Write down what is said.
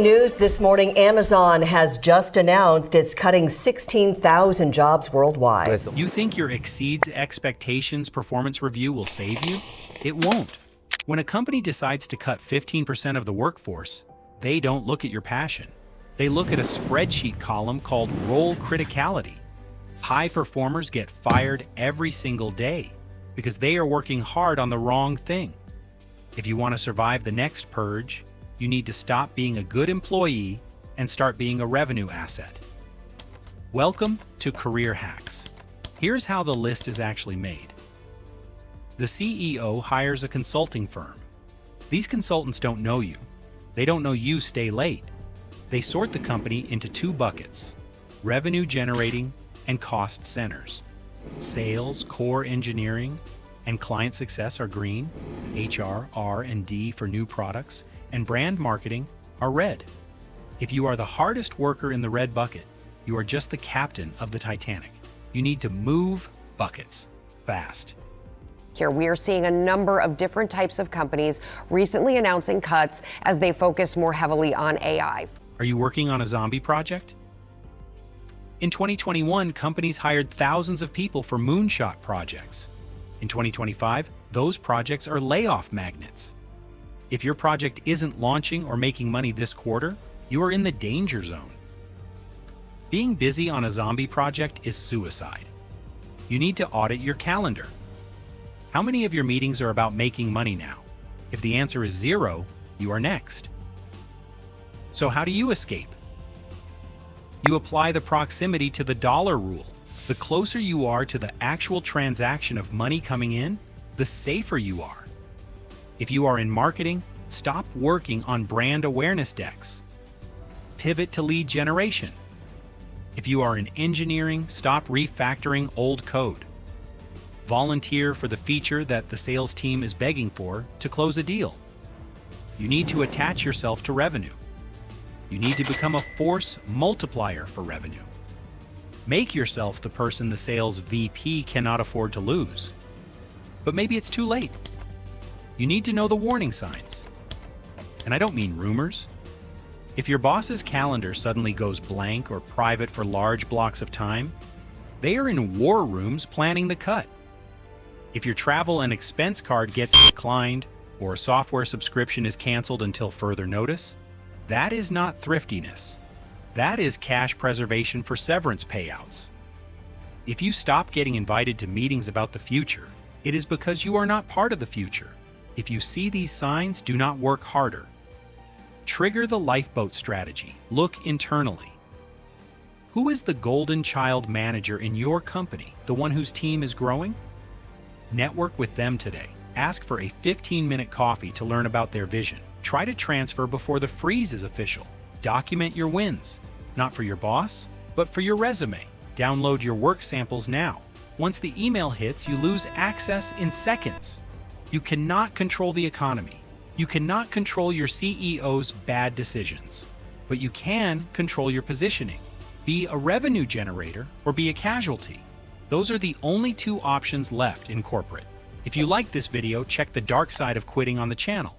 News this morning, Amazon has just announced it's cutting 16,000 jobs worldwide. You think your exceeds expectations performance review will save you? It won't. When a company decides to cut 15% of the workforce, they don't look at your passion. They look at a spreadsheet column called role criticality. High performers get fired every single day because they are working hard on the wrong thing. If you want to survive the next purge, you need to stop being a good employee and start being a revenue asset. Welcome to Career Hacks. Here's how the list is actually made. The CEO hires a consulting firm. These consultants don't know you. They don't know you stay late. They sort the company into two buckets: revenue generating and cost centers. Sales, core engineering, and client success are green. HR, R&D for new products, and brand marketing are red. If you are the hardest worker in the red bucket, you are just the captain of the Titanic. You need to move buckets fast. Here we are seeing a number of different types of companies recently announcing cuts as they focus more heavily on AI. Are you working on a zombie project? In 2021, companies hired thousands of people for moonshot projects. In 2025, those projects are layoff magnets. If your project isn't launching or making money this quarter, you are in the danger zone. Being busy on a zombie project is suicide. You need to audit your calendar. How many of your meetings are about making money now? If the answer is 0, you are next. So how do you escape? You apply the proximity to the dollar rule. The closer you are to the actual transaction of money coming in, the safer you are. If you are in marketing, stop working on brand awareness decks. Pivot to lead generation. If you are in engineering, stop refactoring old code. Volunteer for the feature that the sales team is begging for to close a deal. You need to attach yourself to revenue. You need to become a force multiplier for revenue. Make yourself the person the sales VP cannot afford to lose. But maybe it's too late. You need to know the warning signs. And I don't mean rumors. If your boss's calendar suddenly goes blank or private for large blocks of time, they are in war rooms planning the cut. If your travel and expense card gets declined or a software subscription is canceled until further notice, that is not thriftiness. That is cash preservation for severance payouts. If you stop getting invited to meetings about the future, it is because you are not part of the future. If you see these signs, do not work harder. Trigger the Lifeboat Strategy. Look internally. Who is the golden child manager in your company, the one whose team is growing? Network with them today. Ask for a 15-minute coffee to learn about their vision. Try to transfer before the freeze is official. Document your wins, not for your boss, but for your resume. Download your work samples now. Once the email hits, you lose access in seconds. You cannot control the economy. You cannot control your CEO's bad decisions, but you can control your positioning. Be a revenue generator or be a casualty. Those are the only two options left in corporate. If you like this video, check the dark side of quitting on the channel.